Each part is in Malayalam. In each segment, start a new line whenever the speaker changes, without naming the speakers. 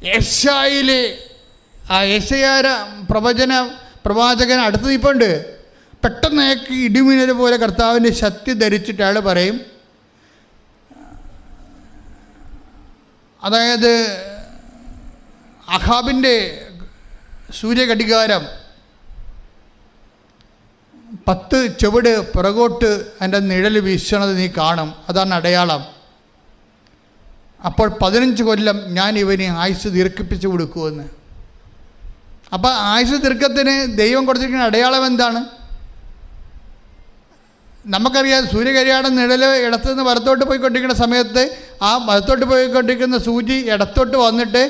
യെശയ്യായിലെ ആ യെശയ്യാ പ്രവാചകൻ അടുത്ത് നിൽപ്പുണ്ട്. പെട്ടെന്ന് അയാൾക്ക് ഇടിമിന്നൽ പോലെ കർത്താവിൻ്റെ ശക്തി ധരിച്ചിട്ട് അയാൾ പറയും, അതായത് അഹാബിൻ്റെ സൂര്യഘടികാരം 10 ചുവട് പുറകോട്ട് അതിൻ്റെ നിഴൽ വീശണത് നീ കാണും, അതാണ് അടയാളം. അപ്പോൾ 15 കൊല്ലം ഞാൻ ഇവന് ആയുസ് ദീർഘിപ്പിച്ച് കൊടുക്കുമെന്ന്. അപ്പോൾ ആയുസ് ദീർഘത്തിന് ദൈവം കൊടുത്തിരിക്കുന്ന അടയാളം എന്താണ്? നമുക്കറിയാം, സൂര്യഘടികാരം നിഴൽ ഇടത്തുനിന്ന് വലത്തോട്ട് പോയിക്കൊണ്ടിരിക്കുന്ന സമയത്ത് ആ വലത്തോട്ട് പോയിക്കൊണ്ടിരിക്കുന്ന സൂചി ഇടത്തോട്ട് വന്നിട്ട്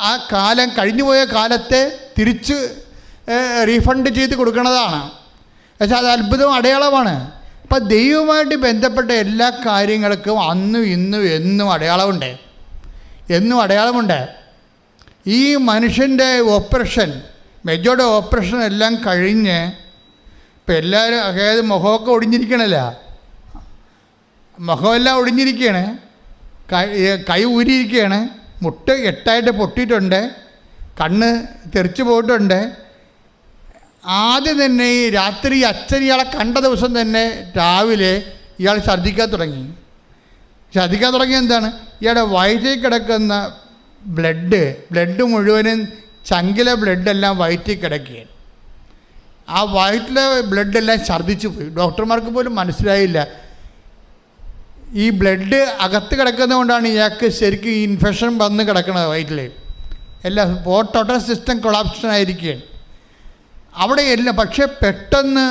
ആ കാലം കഴിഞ്ഞുപോയ കാലത്തെ തിരിച്ച് റീഫണ്ട് ചെയ്ത് കൊടുക്കുന്നതാണ്. പക്ഷേ അത് അത്ഭുതവും അടയാളമാണ്. അപ്പം ദൈവവുമായിട്ട് ബന്ധപ്പെട്ട എല്ലാ കാര്യങ്ങൾക്കും അന്നും ഇന്നും എന്നും അടയാളമുണ്ട്, എന്നും അടയാളമുണ്ട്. ഈ മനുഷ്യൻ്റെ ഓപ്പറേഷൻ, മെജോയുടെ ഓപ്പറേഷൻ എല്ലാം കഴിഞ്ഞ് ഇപ്പം എല്ലാവരും, അതായത് മുഖമൊക്കെ ഒടിഞ്ഞിരിക്കണല്ല, മുഖമെല്ലാം ഒടിഞ്ഞിരിക്കുകയാണ്, കൈ ഊരിയിരിക്കുകയാണ്, മുട്ട് 8 പൊട്ടിയിട്ടുണ്ട്, കണ്ണ് തെറിച്ച് പോയിട്ടുണ്ട്. ആദ്യം തന്നെ ഈ രാത്രി അച്ഛൻ ഇയാളെ കണ്ട ദിവസം തന്നെ രാവിലെ ഇയാൾ ഛർദ്ദിക്കാൻ തുടങ്ങി. ഛർദ്ദിക്കാൻ തുടങ്ങിയ എന്താണ്? ഇയാളുടെ വയറ്റിൽ കിടക്കുന്ന ബ്ലഡ് മുഴുവനും, ചങ്കിലെ ബ്ലഡെല്ലാം വയറ്റിൽ കിടക്കുകയാണ്. ആ വയറ്റിലെ ബ്ലഡെല്ലാം ഛർദ്ദിച്ചു പോയി. ഡോക്ടർമാർക്ക് പോലും മനസ്സിലായില്ല. ഈ ബ്ലഡ് അകത്ത് കിടക്കുന്നത് കൊണ്ടാണ് ഇയാൾക്ക് ശരിക്കും ഈ ഇൻഫെക്ഷൻ വന്ന് കിടക്കുന്നത് വയറ്റിൽ. എല്ലാം ടോട്ടൽ സിസ്റ്റം കൊളാപ്ഷൻ ആയിരിക്കുകയാണ് അവിടെ എല്ലാം. പക്ഷേ പെട്ടെന്ന്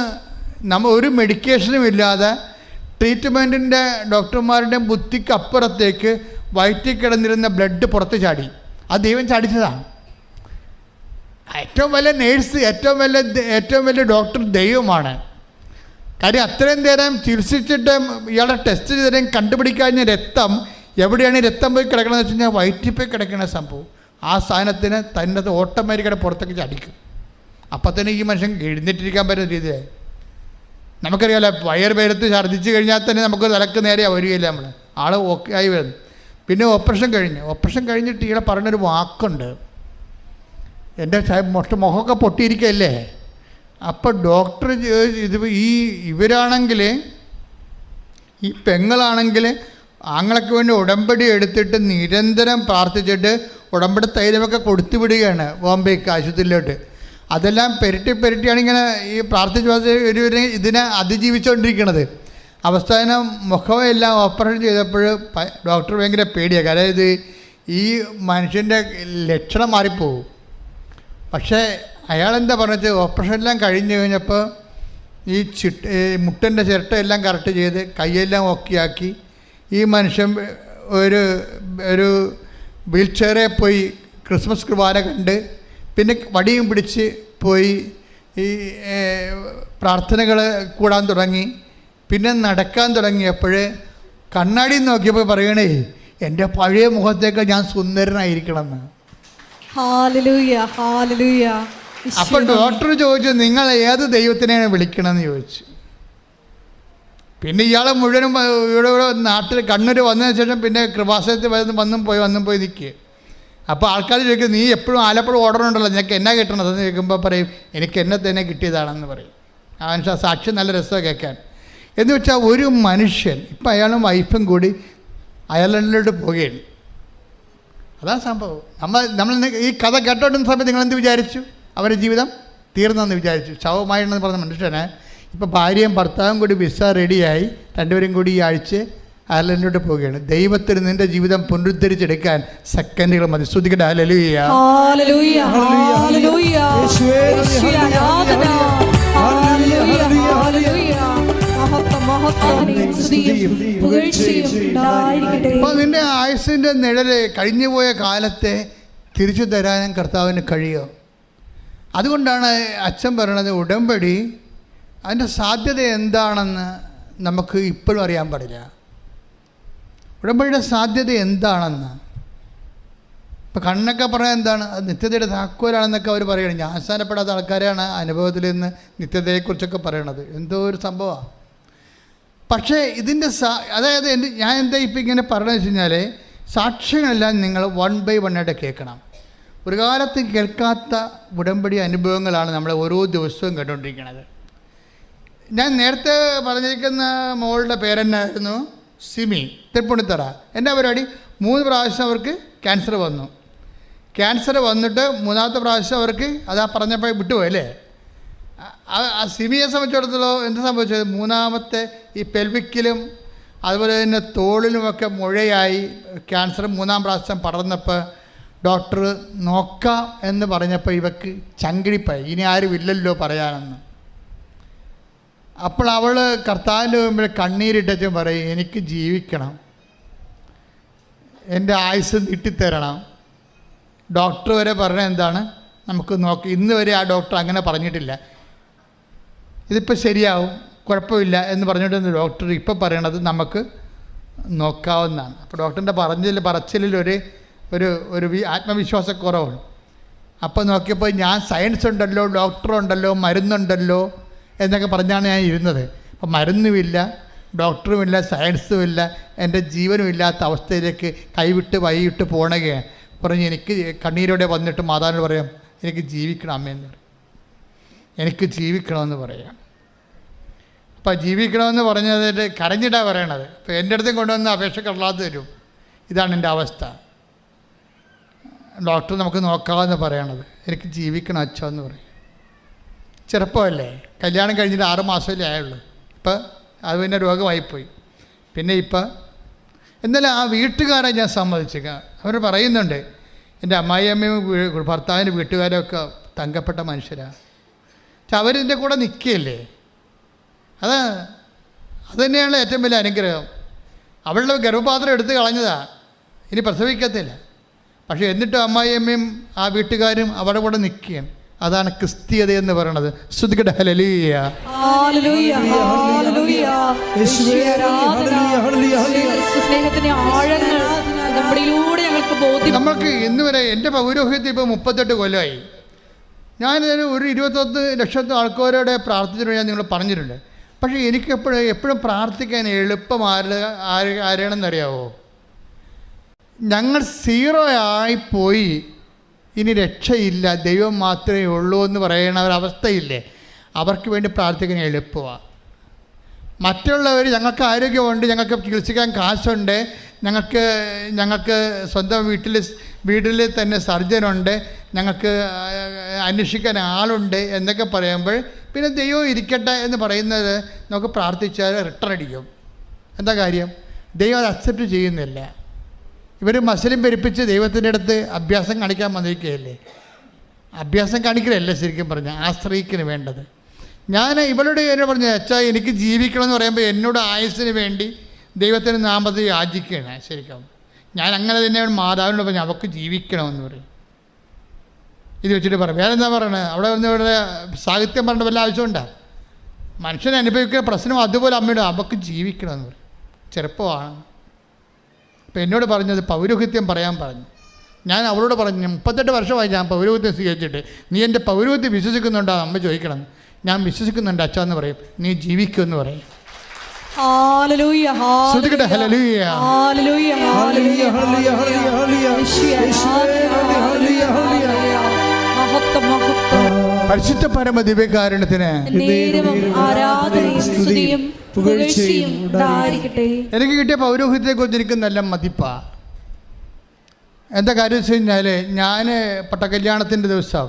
ഒരു മെഡിക്കേഷനും ഇല്ലാതെ ട്രീറ്റ്മെൻറ്റിൻ്റെ ഡോക്ടർമാരുടെ ബുദ്ധിക്ക് അപ്പുറത്തേക്ക് വയറ്റിൽ കിടന്നിരുന്ന ബ്ലഡ് പുറത്ത് ചാടി. അത് ദൈവം ചാടിച്ചതാണ്. ഏറ്റവും വലിയ നേഴ്സ്, ഏറ്റവും വലിയ ഡോക്ടർ ദൈവമാണ്. കാര്യം അത്രയും നേരം ചികിത്സിച്ചിട്ട് ഇയാളെ ടെസ്റ്റ് ചെയ്തേരം കണ്ടുപിടിക്കാഞ്ഞ രക്തം എവിടെയാണ് രക്തം പോയി കിടക്കണമെന്ന് വെച്ച് കഴിഞ്ഞാൽ വയറ്റിൽ പോയി കിടക്കുന്ന സംഭവം. ആ സാധനത്തിന് തന്നെ ഓട്ടോമാറ്റിക്കായിട്ട് പുറത്തേക്ക് ചടിക്കും. അപ്പം തന്നെ ഈ മനുഷ്യൻ എഴുന്നേറ്റിരിക്കാൻ പറ്റുന്ന രീതിയായി. നമുക്കറിയാമല്ലോ, വയർ പേരത്ത് ഛർദ്ദിച്ച് കഴിഞ്ഞാൽ തന്നെ നമുക്ക് തലക്ക് നേരെ വരികയില്ല, നമ്മൾ ആൾ ഓക്കെ ആയി വരുന്നു. പിന്നെ ഓപ്പറേഷൻ കഴിഞ്ഞിട്ട് ഇയാളെ പറഞ്ഞൊരു വാക്കുണ്ട്, എൻ്റെ മുഖമൊക്കെ പൊട്ടിയിരിക്കുകയല്ലേ. അപ്പോൾ ഡോക്ടർ ഇവരാണെങ്കിൽ, ഈ പെങ്ങളാണെങ്കിൽ ആങ്ങളൊക്കെ വേണ്ടി ഉടമ്പടി എടുത്തിട്ട് നിരന്തരം പ്രാർത്ഥിച്ചിട്ട് ഉടമ്പടി തൈലമൊക്കെ കൊടുത്തു വിടുകയാണ് ബോംബെക്ക് ആശുപത്രിയിലോട്ട്. അതെല്ലാം പെരട്ടിയാണ് ഇങ്ങനെ ഈ പ്രാർത്ഥിച്ച് ഇതിനെ അതിജീവിച്ചുകൊണ്ടിരിക്കുന്നത്. അവസാനം മുഖമെല്ലാം ഓപ്പറേഷൻ ചെയ്തപ്പോൾ ഡോക്ടർ ഭയങ്കര പേടിയാണ്. അതായത് ഈ മനുഷ്യൻ്റെ ലക്ഷണം മാറിപ്പോവും. പക്ഷേ അയാളെന്താ പറഞ്ഞത്, ഓപ്പറേഷനെല്ലാം കഴിഞ്ഞ് കഴിഞ്ഞപ്പോൾ ഈ മുട്ടൻ്റെ ചിരട്ടയെല്ലാം കറക്റ്റ് ചെയ്ത് കൈയെല്ലാം ഓക്കെയാക്കി ഈ മനുഷ്യൻ ഒരു വീൽ ചെയറിൽ പോയി ക്രിസ്മസ് കുർബാന കണ്ട്, പിന്നെ വടിയും പിടിച്ച് പോയി ഈ പ്രാർത്ഥനകൾ കൂടാൻ തുടങ്ങി. പിന്നെ നടക്കാൻ തുടങ്ങിയപ്പോൾ കണ്ണാടി നോക്കിയപ്പോൾ പറയണേ, എൻ്റെ പഴയ മുഖത്തേക്ക് ഞാൻ സുന്ദരനായിരിക്കണമെന്ന്. അപ്പോൾ ഡോക്ടർ ചോദിച്ചു, നിങ്ങൾ ഏത് ദൈവത്തിനെയാണ് വിളിക്കണമെന്ന് ചോദിച്ചു. പിന്നെ ഇയാളെ മുഴുവനും ഇവിടെ നാട്ടിൽ കണ്ണൂർ വന്നതിന് ശേഷം പിന്നെ കൃപാസനത്തിൽ വന്നും പോയി നിൽക്കുക. അപ്പോൾ ആൾക്കാർ ചോദിക്കും, നീ എപ്പോഴും ആലപ്പുഴ ഓർഡർ ഉണ്ടല്ലോ, നിനക്ക് എന്നാ കിട്ടണതെന്ന് ചോദിക്കുമ്പോൾ പറയും, എനിക്ക് എന്നെ തന്നെ കിട്ടിയതാണെന്ന് പറയും. ആ മനുഷ്യൻ സാക്ഷി നല്ല രസമാണ് കേൾക്കാൻ. എന്ന് വെച്ചാൽ ഒരു മനുഷ്യൻ, ഇപ്പം അയാളും വൈഫും കൂടി അയർലൻഡിലോട്ട് പോവുകയാണ്. അതാണ് സംഭവം. നമ്മൾ ഈ കഥ കേട്ടോണ്ടുന്ന സമയത്ത് നിങ്ങളെന്ത് വിചാരിച്ചു? അവരുടെ ജീവിതം തീർന്നെന്ന് വിചാരിച്ചു. ശവമായെന്ന് പറഞ്ഞ മനുഷ്യനെ ഇപ്പോൾ ഭാര്യയും ഭർത്താവും കൂടി വിസ റെഡിയായി രണ്ടുപേരും കൂടി ഈ ആഴ്ച അയർലൻഡിലോട്ട് പോവുകയാണ്. ദൈവത്തിന് നിന്റെ ജീവിതം പുനരുദ്ധരിച്ചെടുക്കാൻ സെക്കൻഡുകൾ മതി. ശ്രുതിക്കട്ടെ ഹല്ലേലൂയ. അപ്പോൾ നിന്റെ ആയുസിൻ്റെ നിഴല് കഴിഞ്ഞുപോയ കാലത്തെ തിരിച്ചു തരാനും കർത്താവിന് കഴിയും. അതുകൊണ്ടാണ് അച്ഛൻ പറയണത്, ഉടമ്പടി അതിൻ്റെ സാധ്യത എന്താണെന്ന് നമുക്ക് ഇപ്പോഴും അറിയാൻ പാടില്ല. ഉടമ്പടിയുടെ സാധ്യത എന്താണെന്ന് ഇപ്പം കണ്ണൊക്കെ പറയാൻ എന്താണ്, അത് നിത്യതയുടെ താക്കോലാണെന്നൊക്കെ അവർ പറയണം. ഞാൻ സ്ഥാനപ്പെടാത്ത ആൾക്കാരാണ് അനുഭവത്തിൽ നിന്ന് നിത്യതയെക്കുറിച്ചൊക്കെ പറയണത്. എന്തോ ഒരു സംഭവമാണ്. പക്ഷേ ഇതിൻ്റെ അതായത് ഞാൻ എന്താ ഇപ്പം ഇങ്ങനെ പറയണമെന്ന് വെച്ച് കഴിഞ്ഞാൽ, സാക്ഷ്യങ്ങളെല്ലാം നിങ്ങൾ 1 by 1 ആയിട്ട് കേൾക്കണം. ഒരു കാലത്ത് കേൾക്കാത്ത ഉടമ്പടി അനുഭവങ്ങളാണ് നമ്മൾ ഓരോ ദിവസവും കേട്ടുകൊണ്ടിരിക്കുന്നത്. ഞാൻ നേരത്തെ പറഞ്ഞിരിക്കുന്ന മോളുടെ പേരെന്നായിരുന്നു? സിമി, തൃപ്പൂണിത്തറ. എൻ്റെ പരിപാടി 3 പ്രാവശ്യം അവർക്ക് ക്യാൻസർ വന്നു. ക്യാൻസർ വന്നിട്ട് 3ാമത്തെ പ്രാവശ്യം അവർക്ക് അതാ പറഞ്ഞപ്പോൾ വിട്ടുപോയല്ലേ. ആ സിമിയെ സംബന്ധിച്ചിടത്തോളം എന്ത് സംഭവിച്ചത്? 3ാമത്തെ ഈ പെൽവിക്കിലും അതുപോലെ തന്നെ തോളിലുമൊക്കെ മുഴയായി ക്യാൻസർ 3ാം പ്രാവശ്യം പടർന്നപ്പോൾ ഡോക്ടർ നോക്കാം എന്ന് പറഞ്ഞപ്പോൾ ഇവക്ക് ചങ്കിടിപ്പായി, ഇനി ആരും ഇല്ലല്ലോ പറയാനെന്ന്. അപ്പോൾ അവൾ കർത്താവിൻ്റെ മുമ്പിൽ കണ്ണീരിട്ടും പറയും, എനിക്ക് ജീവിക്കണം, എൻ്റെ ആയുസ് നീട്ടിത്തരണം. ഡോക്ടർ വരെ പറഞ്ഞത് എന്താണ്? നമുക്ക് നോക്കി. ഇന്ന് വരെ ആ ഡോക്ടർ അങ്ങനെ പറഞ്ഞിട്ടില്ല, ഇതിപ്പോൾ ശരിയാവും, കുഴപ്പമില്ല എന്ന് പറഞ്ഞിട്ട് ഡോക്ടർ ഇപ്പോൾ പറയണത് നമുക്ക് നോക്കാവുന്നതാണ്. അപ്പോൾ ഡോക്ടറിൻ്റെ പറച്ചിലിൽ ഒരു ആത്മവിശ്വാസക്കുറവുണ്ട്. അപ്പോൾ നോക്കിയപ്പോൾ ഞാൻ സയൻസ് ഉണ്ടല്ലോ, ഡോക്ടറുണ്ടല്ലോ, മരുന്നുണ്ടല്ലോ എന്നൊക്കെ പറഞ്ഞാണ് ഞാൻ ഇരുന്നത്. അപ്പോൾ മരുന്നുമില്ല, ഡോക്ടറുമില്ല, സയൻസുമില്ല, എൻ്റെ ജീവനും ഇല്ലാത്ത അവസ്ഥയിലേക്ക് കൈവിട്ട് വൈകിട്ട് പോണകയാണ്. പറഞ്ഞ് എനിക്ക് കണ്ണീരോടെ വന്നിട്ട് മാതാവിനോട് പറയാം, എനിക്ക് ജീവിക്കണം അമ്മയെന്ന് പറയും, എനിക്ക് ജീവിക്കണമെന്ന് പറയാം. അപ്പോൾ ജീവിക്കണമെന്ന് പറഞ്ഞതിട്ട് കരഞ്ഞിട്ടാണ് പറയണത്. അപ്പോൾ എൻ്റെ അടുത്തും കൊണ്ടുവന്ന് അപേക്ഷ കടലാത്ത് തരും, ഇതാണ് എൻ്റെ അവസ്ഥ, ഡോക്ടർ നമുക്ക് നോക്കാമെന്ന് പറയണത്, എനിക്ക് ജീവിക്കണം അച്ഛ എന്ന് പറയും. ചെറുപ്പമല്ലേ, കല്യാണം കഴിഞ്ഞിട്ട് 6 മാസമല്ലേ ആയുള്ളൂ. ഇപ്പം അത് പിന്നെ രോഗമായിപ്പോയി. പിന്നെ ഇപ്പം എന്നാലും ആ വീട്ടുകാരെ ഞാൻ സമ്മതിച്ചേക്ക. അവർ പറയുന്നുണ്ട്, എൻ്റെ അമ്മായിയമ്മയും ഭർത്താവിൻ്റെ വീട്ടുകാരൊക്കെ തങ്കപ്പെട്ട മനുഷ്യരാണ്. പക്ഷെ അവരിൻ്റെ കൂടെ നിൽക്കുകയല്ലേ, അത് തന്നെയാണ് ഏറ്റവും വലിയ അനുഗ്രഹം. അവളുടെ ഗർഭപാത്രം എടുത്ത് കളഞ്ഞതാ, ഇനി പ്രസവിക്കത്തില്ല. പക്ഷേ എന്നിട്ടും അമ്മായിയമ്മയും ആ വീട്ടുകാരും അവരുടെ കൂടെ നിൽക്കുകയാണ്. അതാണ് ക്രിസ്തീയത എന്ന് പറയുന്നത്. സ്തുതിക്കട്ടെ, ഹല്ലേലൂയ. നമ്മൾക്ക് ഇന്ന് വരെ എൻ്റെ പൗരോഹിത്യം ഇപ്പോൾ 38 കൊല്ലമായി. ഞാൻ ഒരു 21 ലക്ഷത്തെ ആൾക്കാരോടെ പ്രാർത്ഥിച്ചിട്ടുണ്ട്, ഞാൻ നിങ്ങൾ പറഞ്ഞിട്ടുണ്ട്. പക്ഷേ എനിക്ക് എപ്പോഴും പ്രാർത്ഥിക്കാൻ എളുപ്പം ആരാണെന്നറിയാവോ? ഞങ്ങൾ 0 ആയിപ്പോയി, ഇനി രക്ഷയില്ല, ദൈവം മാത്രമേ ഉള്ളൂ എന്ന് പറയുന്ന ഒരവസ്ഥയില്ലേ, അവർക്ക് വേണ്ടി പ്രാർത്ഥിക്കാൻ എളുപ്പമാണ്. മറ്റുള്ളവർ ഞങ്ങൾക്ക് ആരോഗ്യമുണ്ട്, ഞങ്ങൾക്ക് ചികിത്സിക്കാൻ കാശുണ്ട്, ഞങ്ങൾക്ക് സ്വന്തം വീട്ടിൽ തന്നെ സർജനുണ്ട്, ഞങ്ങൾക്ക് അന്വേഷിക്കാൻ ആളുണ്ട് എന്നൊക്കെ പറയുമ്പോൾ പിന്നെ ദൈവം ഇരിക്കട്ടെ എന്ന് പറയുന്നത് നമുക്ക് പ്രാർത്ഥിച്ചാൽ റിട്ടേൺ അടിക്കും. എന്താ കാര്യം? ദൈവം അത് അക്സെപ്റ്റ് ചെയ്യുന്നില്ല. ഇവർ മസിലും പെരുപ്പിച്ച് ദൈവത്തിൻ്റെ അടുത്ത് അഭ്യാസം കാണിക്കാൻ വന്നിരിക്കുകയല്ലേ. അഭ്യാസം കാണിക്കലല്ലേ ശരിക്കും പറഞ്ഞാൽ, ആശ്രയിക്കന് വേണ്ടത്. ഞാൻ ഇവളോട് എന്നെ പറഞ്ഞു, അച്ഛാ എനിക്ക് ജീവിക്കണമെന്ന് പറയുമ്പോൾ എന്നോട് ആയുസ്സിന് വേണ്ടി ദൈവത്തിൻ്റെ നാമത്തിൽ യാചിക്കുകയാണ്. ശരിക്കും ഞാൻ അങ്ങനെ തന്നെ മാതാവിനോട് പറഞ്ഞു, അവൾക്ക് ജീവിക്കണമെന്ന് പറയും. ഇത് വെച്ചിട്ട് പറയും. വേറെ എന്താ പറയണത്? അവിടെ ഇവിടെ സാഹിത്യം പറഞ്ഞ വല്ല ആവശ്യമുണ്ടോ? മനുഷ്യനെ അനുഭവിക്കുന്ന പ്രശ്നം അതുപോലെ അമ്മയോട് അവൾക്ക് ജീവിക്കണമെന്ന് പറയും. ചെറുപ്പമാണ്. അപ്പോൾ എന്നോട് പറഞ്ഞത് പൗരോഹിത്യം പറയാൻ പറഞ്ഞു. ഞാൻ അവളോട് പറഞ്ഞു, 38 വർഷമായി ഞാൻ പൗരോഹിത്യം സ്വീകരിച്ചിട്ട്, നീ എൻ്റെ പൗരോഹിത്യം വിശ്വസിക്കുന്നുണ്ടോ അമ്മ ചോദിക്കണം. ഞാൻ വിശ്വസിക്കുന്നുണ്ട് അച്ഛാ എന്ന് പറയും. നീ ജീവിക്കുമെന്ന് പറയും. പരിശുദ്ധ പരമ ദിവ്യകാരുണ്യത്തിന് എനിക്ക് കിട്ടിയ പൗരോഹിത്യത്തെക്കുറിച്ച് എനിക്ക് നല്ല മതിപ്പാ. എന്താ കാര്യം വെച്ച് കഴിഞ്ഞാൽ, ഞാൻ പട്ടക്കല്യാണത്തിൻ്റെ ദിവസം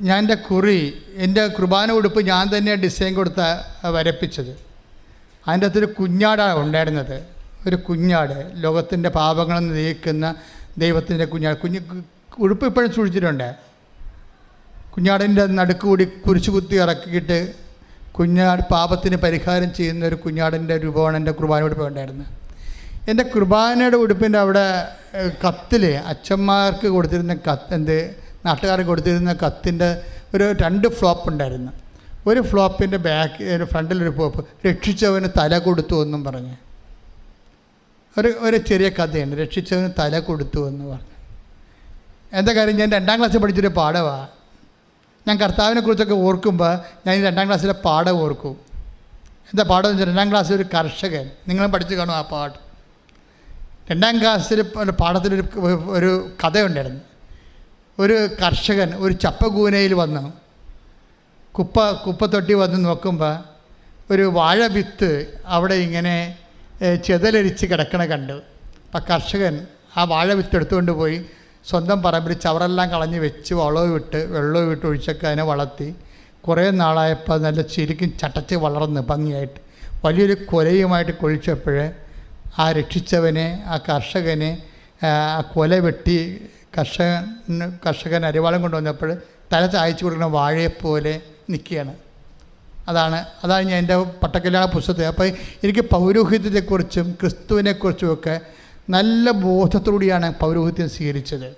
ഞാൻ എൻ്റെ കുർബാന ഉടുപ്പ് ഞാൻ തന്നെ ഡിസൈൻ കൊടുത്ത വരപ്പിച്ചത്. അതിൻ്റെ അകത്തൊരു കുഞ്ഞാടാണ് ഉണ്ടായിരുന്നത്. ഒരു കുഞ്ഞാട്, ലോകത്തിൻ്റെ പാപങ്ങൾ നീക്കുന്ന ദൈവത്തിൻ്റെ കുഞ്ഞാട്. ഉടുപ്പ് ഇപ്പോഴും സൂക്ഷിച്ചിട്ടുണ്ട്. കുഞ്ഞാടിൻ്റെ നടുക്കുകൂടി കുരിശു കുത്തി ഇറക്കിയിട്ട് കുഞ്ഞാട് പാപത്തിന് പരിഹാരം ചെയ്യുന്ന ഒരു കുഞ്ഞാടിൻ്റെ രൂപമാണ് എൻ്റെ കുർബാന ഉടുപ്പ് ഉണ്ടായിരുന്നത്. എൻ്റെ കുർബാനയുടെ ഉടുപ്പിൻ്റെ അവിടെ കത്തിൽ അച്ഛന്മാർക്ക് കൊടുത്തിരുന്ന നാട്ടുകാർക്ക് കൊടുത്തിരുന്ന കത്തിൻ്റെ ഒരു 2 ഫ്ലോപ്പ് ഉണ്ടായിരുന്നു. ഒരു ഫ്ലോപ്പിൻ്റെ ഫ്രണ്ടിലൊരു ഫ്ലോപ്പ്, രക്ഷിച്ചവന് തല കൊടുത്തു എന്നും പറഞ്ഞ് ഒരു ചെറിയ കഥയുണ്ട്, രക്ഷിച്ചവന് തല കൊടുത്തു എന്ന് പറഞ്ഞു. എന്താ കാര്യം? ഞാൻ 2ാം ക്ലാസ്സിൽ പഠിച്ചൊരു പാഠമാണ്. ഞാൻ കർത്താവിനെ കുറിച്ചൊക്കെ ഓർക്കുമ്പോൾ ഞാൻ 2ാം ക്ലാസ്സിലെ പാഠം ഓർക്കും. എന്താ പാഠം എന്ന് വെച്ചാൽ, 2ാം ക്ലാസ്സിൽ ഒരു കർഷകൻ, നിങ്ങളും പഠിച്ചു കാണും ആ പാഠം. 2ാം ക്ലാസ്സിൽ പാഠത്തിലൊരു ഒരു കഥയുണ്ടായിരുന്നു. ഒരു കർഷകൻ ഒരു ചപ്പകൂനയിൽ വന്ന് കുപ്പത്തൊട്ടി വന്ന് നോക്കുമ്പോൾ ഒരു വാഴ വിത്ത് അവിടെ ഇങ്ങനെ ചെതലരിച്ച് കിടക്കണ കണ്ടു. അപ്പം കർഷകൻ ആ വാഴ വിത്ത് എടുത്തുകൊണ്ട് പോയി സ്വന്തം പറമ്പിൽ ചവറെല്ലാം കളഞ്ഞ് വെച്ച് വെള്ളവും വിട്ട് ഒഴിച്ചൊക്കെ അതിനെ വളർത്തി കുറേ നാളായപ്പോൾ നല്ല ശരിക്കും ചട്ടച്ച് വളർന്ന് ഭംഗിയായിട്ട് വലിയൊരു കൊലയുമായിട്ട് കൊഴിച്ചപ്പോൾ ആ രക്ഷിച്ചവനെ, ആ കർഷകനെ ആ കൊല വെട്ടി കർഷകൻ അരിവാളം കൊണ്ടുവന്നപ്പോൾ തല ചായച്ചു കൊടുക്കുന്ന വാഴയെപ്പോലെ നിൽക്കുകയാണ്. അതാണ് ഞാൻ എൻ്റെ പട്ടക്കല്യാണ പുസ്തകത്തിൽ. അപ്പോൾ എനിക്ക് പൗരോഹിത്യത്തെക്കുറിച്ചും ക്രിസ്തുവിനെക്കുറിച്ചുമൊക്കെ നല്ല ബോധത്തോടെയാണ് പൗരോഹിത്യം സ്വീകരിച്ചത്.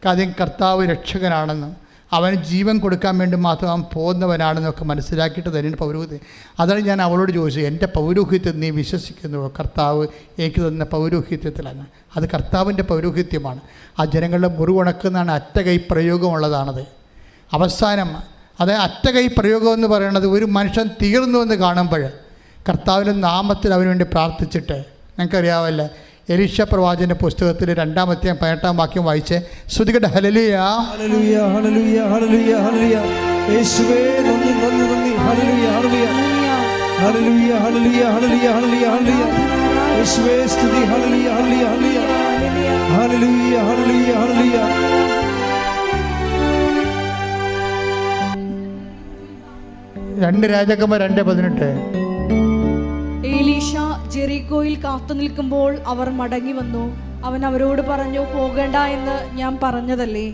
കാര്യം കർത്താവ് രക്ഷകനാണെന്നും അവന് ജീവൻ കൊടുക്കാൻ വേണ്ടി മാത്രം അവൻ പോകുന്നവനാണെന്നൊക്കെ മനസ്സിലാക്കിയിട്ട് തന്നെയാണ് പൗരോഹിത്യം. അതാണ് ഞാൻ അവളോട് ചോദിച്ചത്, എൻ്റെ പൗരോഹിത്യം നീ വിശ്വസിക്കുന്നുവോ? കർത്താവ് എനിക്ക് തന്ന പൗരോഹിത്യത്തിലാണ്. അത് കർത്താവിൻ്റെ പൗരോഹിത്യമാണ്. ആ ജനങ്ങളുടെ മുറിവുണക്കുന്നതാണ് അറ്റകൈ പ്രയോഗമുള്ളതാണത്. അവസാനം അത് അറ്റകൈ പ്രയോഗം എന്ന് പറയുന്നത് ഒരു മനുഷ്യൻ തീർന്നു എന്ന് കാണുമ്പോൾ കർത്താവിൻ്റെ നാമത്തിൽ അവന് വേണ്ടി പ്രാർത്ഥിച്ചിട്ട്, ഞങ്ങൾക്കറിയാവല്ലേ എലീശ പ്രവാചകന്റെ പുസ്തകത്തിൽ 2-ാം അധ്യായം 18-ാം വാക്യം വായിച്ച് സ്തുതിക്കട്ടെ. ഹല്ലേലൂയ ഹല്ലേലൂയ ഹല്ലേലൂയ ഹല്ലേലൂയ ഹല്ലേലൂയ യേശുവേ നന്ദി നന്ദി നന്ദി ഹല്ലേലൂയ ഹല്ലേലൂയ ഹല്ലേലൂയ ഹല്ലേലൂയ ഹല്ലേലൂയ ഹല്ലേലൂയ ഹല്ലേലൂയ യേശുവേ സ്തുതി ഹല്ലേലൂയ ഹല്ലേലൂയ ഹല്ലേലൂയ ഹല്ലേലൂയ ഹല്ലേലൂയ. 2 രാജാക്കന്മാർ 2:18.
എലീശ ജെറിക്കോയിൽ കാത്തു നിൽക്കുമ്പോൾ അവർ മടങ്ങി വന്നു. അവൻ അവരോട് പറഞ്ഞു, പോകേണ്ട എന്ന് ഞാൻ പറഞ്ഞതല്ലേ?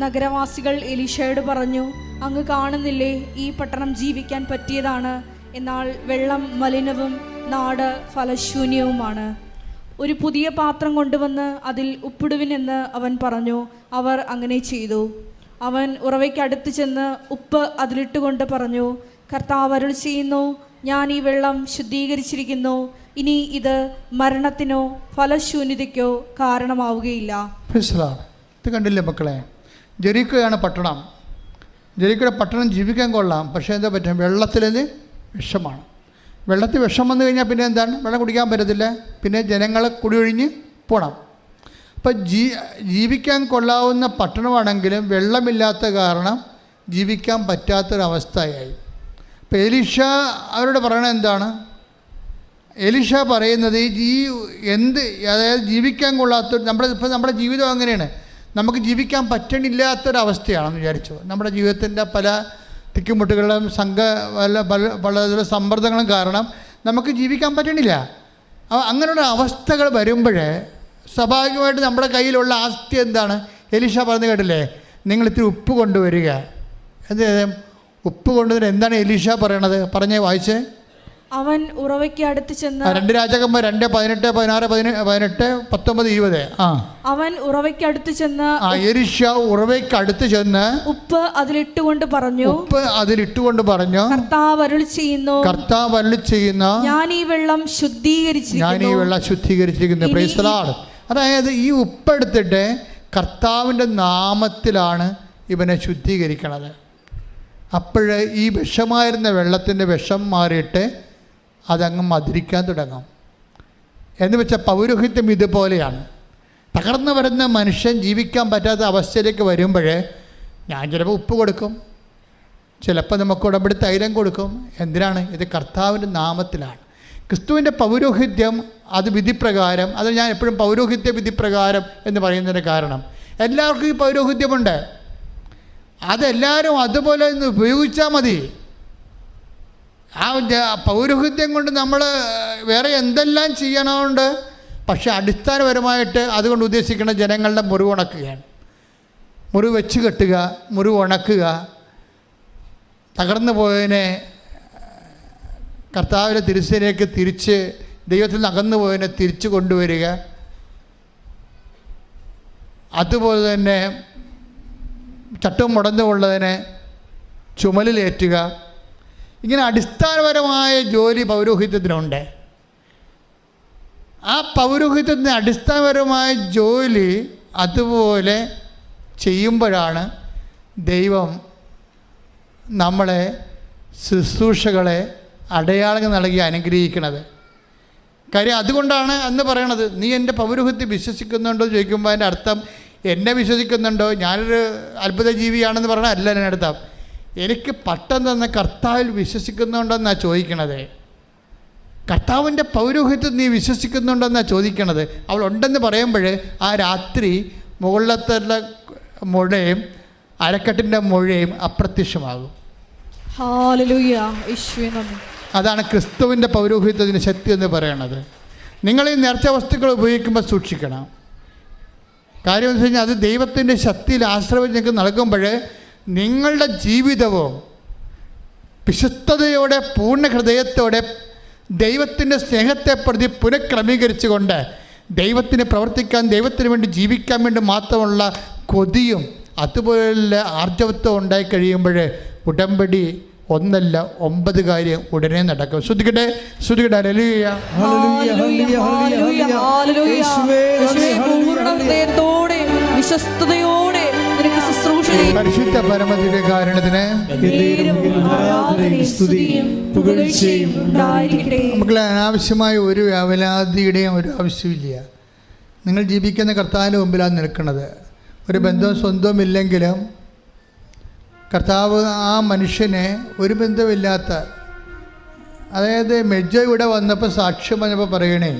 നഗരവാസികൾ എലീശയോട് പറഞ്ഞു, അങ്ങ് കാണുന്നില്ലേ, ഈ പട്ടണം ജീവിക്കാൻ പറ്റിയതാണ്, എന്നാൽ വെള്ളം മലിനവും നാട് ഫലശൂന്യവുമാണ്. ഒരു പുതിയ പാത്രം കൊണ്ടുവന്ന് അതിൽ ഉപ്പിടുവിനെന്ന് അവൻ പറഞ്ഞു. അവർ അങ്ങനെ ചെയ്തു. അവൻ ഉറവയ്ക്കടുത്ത് ചെന്ന് ഉപ്പ് അതിലിട്ടുകൊണ്ട് പറഞ്ഞു, കർത്താവ് അരുൾ ചെയ്യുന്നു, ഞാൻ ഈ വെള്ളം ശുദ്ധീകരിച്ചിരിക്കുന്നു, ഇനി ഇത് മരണത്തിനോ ഫലശൂന്യതയ്ക്കോ കാരണമാവുകയില്ല.
ഇത് കണ്ടില്ലേ മക്കളെ, ജെറിക്കോയാണ് പട്ടണം. ജെറിക്കോയുടെ പട്ടണം ജീവിക്കാൻ കൊള്ളാം, പക്ഷേ എന്താ പറ്റും, വെള്ളത്തിലത് വിഷമാണ്. വെള്ളത്തിൽ വിഷം വന്നു കഴിഞ്ഞാൽ പിന്നെ എന്താണ്, വെള്ളം കുടിക്കാൻ പറ്റത്തില്ല, പിന്നെ ജനങ്ങൾ കുടിയൊഴിഞ്ഞ് പോകണം. അപ്പം ജീവിക്കാൻ കൊള്ളാവുന്ന പട്ടണമാണെങ്കിലും വെള്ളമില്ലാത്ത കാരണം ജീവിക്കാൻ പറ്റാത്തൊരവസ്ഥയായി. അപ്പോൾ എലീശ അവരോട് പറയണത് എന്താണ്? എലീശ പറയുന്നത് അതായത് ജീവിക്കാൻ കൊള്ളാത്ത നമ്മുടെ ജീവിതം അങ്ങനെയാണ്. നമുക്ക് ജീവിക്കാൻ പറ്റണില്ലാത്തൊരവസ്ഥയാണെന്ന് വിചാരിച്ചു. നമ്മുടെ ജീവിതത്തിൻ്റെ പല തിക്കുമുട്ടുകളും പല സമ്മർദ്ദങ്ങളും കാരണം നമുക്ക് ജീവിക്കാൻ പറ്റണില്ല. അങ്ങനെയുള്ള അവസ്ഥകൾ വരുമ്പോൾ സ്വാഭാവികമായിട്ട് നമ്മുടെ കയ്യിലുള്ള ആസ്തി എന്താണ്? എലീശ പറഞ്ഞു കേട്ടില്ലേ, നിങ്ങളിത്തിരി ഉപ്പ് കൊണ്ടുവരിക. എന്ത് ഉപ്പ് കൊണ്ടുവരുന്നത് എന്താണ് എലീശ പറയണത്? പറഞ്ഞേ, വായിച്ചേ.
അവൻ ഉറവയ്ക്ക് അടുത്ത് ചെന്ന്
2 രാജാക്കന്മാർ 2:18, 16, 18, 19, 20.
അവൻ ഉറവയ്ക്ക് അടുത്ത് ചെന്ന്
എലീശ ഉറവയ്ക്ക് അടുത്ത് ചെന്ന് ഉപ്പ് അതിലിട്ടുകൊണ്ട് പറഞ്ഞു,
കർത്താവ് അരുളി ചെയ്യുന്നു, ഞാൻ ഈ വെള്ളം ശുദ്ധീകരിച്ചിരിക്കുന്നു.
Praise the Lord. അതായത് ഈ ഉപ്പെടുത്തിട്ട് കർത്താവിൻ്റെ നാമത്തിലാണ് ഇവനെ ശുദ്ധീകരിക്കണത്. അപ്പോൾ ഈ വിഷമായിരുന്ന വെള്ളത്തിൻ്റെ വിഷം മാറിയിട്ട് അതങ്ങ് മധുരിക്കാൻ തുടങ്ങും. എന്ന് വെച്ചാൽ പൗരോഹിത്യം ഇതുപോലെയാണ്. തകർന്നു വരുന്ന മനുഷ്യൻ ജീവിക്കാൻ പറ്റാത്ത അവസ്ഥയിലേക്ക് വരുമ്പോൾ ഞാൻ ചിലപ്പോൾ ഉപ്പ് കൊടുക്കും, ചിലപ്പോൾ നമുക്ക് ഉടമ്പടി തൈലം കൊടുക്കും. എന്തിനാണ്? ഇത് കർത്താവിൻ്റെ നാമത്തിലാണ്. ക്രിസ്തുവിൻ്റെ പൗരോഹിത്യം അത് വിധിപ്രകാരം, അത് ഞാൻ എപ്പോഴും പൗരോഹിത്യ വിധിപ്രകാരം എന്ന് പറയുന്നതിന് കാരണം എല്ലാവർക്കും ഈ പൗരോഹിത്യമുണ്ട്. അതെല്ലാവരും അതുപോലെ ഒന്ന് ഉപയോഗിച്ചാൽ മതി. ആ പൗരോഹിത്യം കൊണ്ട് നമ്മൾ വേറെ എന്തെല്ലാം ചെയ്യണമുണ്ട്, പക്ഷെ അടിസ്ഥാനപരമായിട്ട് അതുകൊണ്ട് ഉദ്ദേശിക്കുന്ന ജനങ്ങളുടെ മുറിവ് ഉണക്കുകയാണ്. മുറിവ് വെച്ച് കെട്ടുക, മുറിവ് ഉണക്കുക, തകർന്നു പോയതിനെ കർത്താവിൻ്റെ തിരുസേനയിലേക്ക് തിരിച്ച്, ദൈവത്തിൽ നിന്ന് അകന്നു പോയതിനെ തിരിച്ചു കൊണ്ടുവരിക. അതുപോലെ തന്നെ ചട്ടം മുടന്നുകൊള്ളതിനെ ചുമലിലേറ്റുക. ഇങ്ങനെ അടിസ്ഥാനപരമായ ജോലി പൗരോഹിത്യത്തിനുണ്ട്. ആ പൗരോഹിത്യത്തിന് അടിസ്ഥാനപരമായ ജോലി അതുപോലെ ചെയ്യുമ്പോഴാണ് ദൈവം നമ്മളെ ശുശ്രൂഷകളെ അടയാളങ്ങൾ നൽകി അനുഗ്രഹിക്കുന്നത്. കാര്യം അതുകൊണ്ടാണ് അന്ന് പറയണത്, നീ എൻ്റെ പൗരോഹിത്യം വിശ്വസിക്കുന്നുണ്ടോ ചോദിക്കുമ്പോൾ അതിൻ്റെ അർത്ഥം എന്നെ വിശ്വസിക്കുന്നുണ്ടോ, ഞാനൊരു അത്ഭുത ജീവിയാണെന്ന് പറഞ്ഞാൽ അല്ല എൻ്റെ അർത്ഥം. എനിക്ക് പട്ടം തന്ന കർത്താവിൽ വിശ്വസിക്കുന്നുണ്ടോന്നാണ് ചോദിക്കണത്. കർത്താവിൻ്റെ പൗരോഹിത്യം നീ വിശ്വസിക്കുന്നുണ്ടെന്നാണ് ചോദിക്കണത്. അവൾ ഉണ്ടെന്ന് പറയുമ്പോൾ ആ രാത്രി മുകളിലത്തെ മുഴയും അരക്കെട്ടിൻ്റെ മുഴയും അപ്രത്യക്ഷമാകും.
ഹല്ലേലൂയ, യേശുവേ നന്ദി.
അതാണ് ക്രിസ്തുവിൻ്റെ പൗരോഹിത്യത്തിൻ്റെ ശക്തി എന്ന് പറയണത്. നിങ്ങൾ ഈ നേർച്ച വസ്തുക്കൾ ഉപയോഗിക്കുമ്പോൾ സൂക്ഷിക്കണം. കാര്യം എന്ന് വെച്ച് കഴിഞ്ഞാൽ അത് ദൈവത്തിൻ്റെ ശക്തിയിൽ ആശ്രയിച്ച് നിങ്ങൾക്ക് നൽകുമ്പോൾ നിങ്ങളുടെ ജീവിതവും വിശുദ്ധതയോടെ പൂർണ്ണ ഹൃദയത്തോടെ ദൈവത്തിൻ്റെ സ്നേഹത്തെ പ്രതി പുനഃക്രമീകരിച്ചുകൊണ്ട് ദൈവത്തിന് പ്രവർത്തിക്കാൻ, ദൈവത്തിന് വേണ്ടി ജീവിക്കാൻ വേണ്ടി മാത്രമുള്ള കൊതിയും അതുപോലെ ആർജവത്വം ഉണ്ടായി കഴിയുമ്പോൾ ഉടമ്പടി ഒന്നല്ല 9 കാര്യം ഉടനെ നടക്കും. ശ്രദ്ധിക്കട്ടെ, ശ്രദ്ധിക്കട്ടെ. ഹല്ലേലൂയ,
ഹല്ലേലൂയ, ഹല്ലേലൂയ, ഹല്ലേലൂയ. പൂർണ്ണ ഹൃദയത്തോടെ വിശ്വസ്തയോടെ നിനക്ക് ശുശ്രൂഷ ചെയ്യാം.
പരിശുദ്ധ പരമദിവ്യകാരുണ്യത്തിന് നമുക്ക് അനാവശ്യമായ ഒരു അവലാതിയുടെയും ഒരു ആവശ്യമില്ല. നിങ്ങൾ ജീവിക്കുന്ന കർത്താവിൻ്റെ മുമ്പിലാണ് നിൽക്കുന്നത്. ഒരു ബന്ധവും സ്വന്തവും ഇല്ലെങ്കിലും കർത്താവ് ആ മനുഷ്യനെ ഒരു ബന്ധമില്ലാത്ത, അതായത് മെജോ ഇവിടെ വന്നപ്പോൾ സാക്ഷ്യം പറഞ്ഞപ്പോൾ പറയണേ,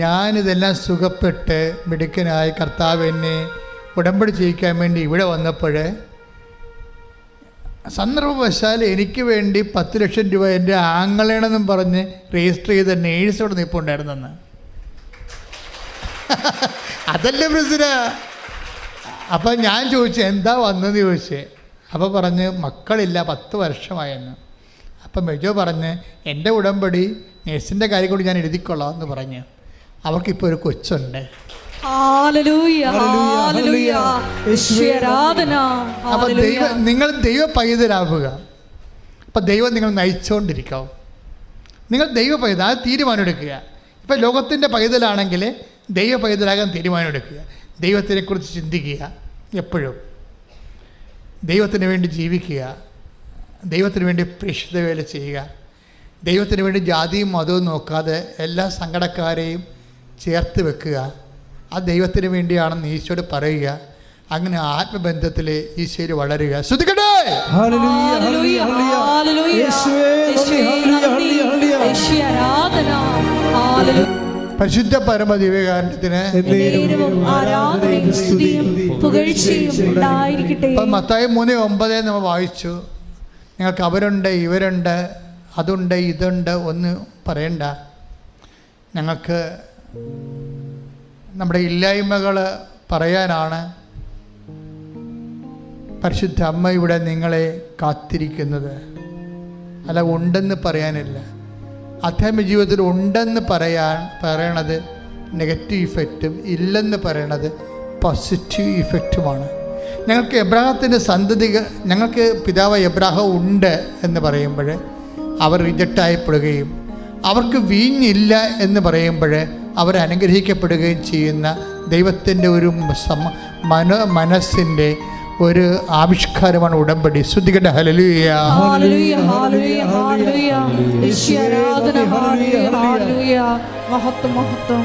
ഞാനിതെല്ലാം സുഖപ്പെട്ട് മിടുക്കനായി കർത്താവ് എന്നെ ഉടമ്പടി ചെയ്യിക്കാൻ വേണ്ടി ഇവിടെ വന്നപ്പോൾ സന്ദർഭവശാൽ എനിക്ക് വേണ്ടി 10 ലക്ഷം രൂപ എൻ്റെ ആങ്ങളേണെന്നും പറഞ്ഞ് രജിസ്റ്റർ ചെയ്ത നേഴ്സോട് നിൽപ്പുണ്ടായിരുന്നെന്ന്. അതല്ലേ പ്രശ്നം. അപ്പം ഞാൻ ചോദിച്ചു എന്താ വന്നെന്ന് ചോദിച്ചേ. അപ്പോൾ പറഞ്ഞ് മക്കളില്ല, 10 വർഷമായെന്ന്. അപ്പം മെജോ പറഞ്ഞ് എൻ്റെ ഉടമ്പടി നേഴ്സിൻ്റെ കാര്യം കൂടി ഞാൻ എഴുതിക്കൊള്ളാം എന്ന് പറഞ്ഞ് അവർക്കിപ്പോൾ ഒരു കൊച്ചുണ്ട്. അപ്പം നിങ്ങൾ ദൈവ പൈതലാവുക. അപ്പം ദൈവം നിങ്ങൾ നയിച്ചുകൊണ്ടിരിക്കാവും. നിങ്ങൾ ദൈവ പൈതൽ, അത് തീരുമാനം എടുക്കുക. ഇപ്പം ലോകത്തിൻ്റെ പൈതലാണെങ്കിൽ ദൈവ പൈതലാകാൻ തീരുമാനം എടുക്കുക. ദൈവത്തിനെക്കുറിച്ച് ചിന്തിക്കുക, എപ്പോഴും ദൈവത്തിന് വേണ്ടി ജീവിക്കുക, ദൈവത്തിന് വേണ്ടി പ്രേക്ഷിത വേല ചെയ്യുക, ദൈവത്തിന് വേണ്ടി ജാതിയും മതവും നോക്കാതെ എല്ലാ സങ്കടക്കാരെയും ചേർത്ത് വെക്കുക. ആ ദൈവത്തിന് വേണ്ടിയാണെന്ന് ഈശോയോട് പറയുക. അങ്ങനെ ആത്മബന്ധത്തിൽ ഈശോയിൽ വളരുക. ശ്രദ്ധിക്കട്ടെ. പരിശുദ്ധ പരമദിവ്യകാരുണ്യത്തിന് മത്തായി 3:9 നമ്മൾ വായിച്ചു. ഞങ്ങൾക്ക് അവരുണ്ട്, ഇവരുണ്ട്, അതുണ്ട്, ഇതുണ്ട്, ഒന്നും പറയണ്ട. ഞങ്ങൾക്ക് നമ്മുടെ ഇല്ലായ്മകൾ പറയാനാണ് പരിശുദ്ധ അമ്മ ഇവിടെ നിങ്ങളെ കാത്തിരിക്കുന്നത്. അല്ല ഉണ്ടെന്ന് പറയാനില്ല. ആധ്യാത്മിക ജീവിതത്തിൽ ഉണ്ടെന്ന് പറയണത് നെഗറ്റീവ് ഇഫക്റ്റും ഇല്ലെന്ന് പറയണത് പോസിറ്റീവ് ഇഫക്റ്റുമാണ്. ഞങ്ങൾക്ക് എബ്രാഹത്തിൻ്റെ സന്തതികൾ, ഞങ്ങൾക്ക് പിതാവ് എബ്രാഹം ഉണ്ട് എന്ന് പറയുമ്പോൾ അവർ റിജക്റ്റായപ്പെടുകയും അവർക്ക് വീഞ്ഞില്ല എന്ന് പറയുമ്പോൾ അവർ അനുഗ്രഹിക്കപ്പെടുകയും ചെയ്യുന്ന ദൈവത്തിൻ്റെ ഒരു മനസ്സിൻ്റെ ഒരു ആവിഷ്കാരമാണ് ഉടമ്പടി. ശ്രദ്ധിക്കട്ടെ. ഹല്ലേലൂയ,
ഹല്ലേലൂയ, ഹല്ലേലൂയ, ഹല്ലേലൂയ. യേശുവേ ആരാധന, ഹല്ലേലൂയ, ഹല്ലേലൂയ. മഹത്വം, മഹത്വം.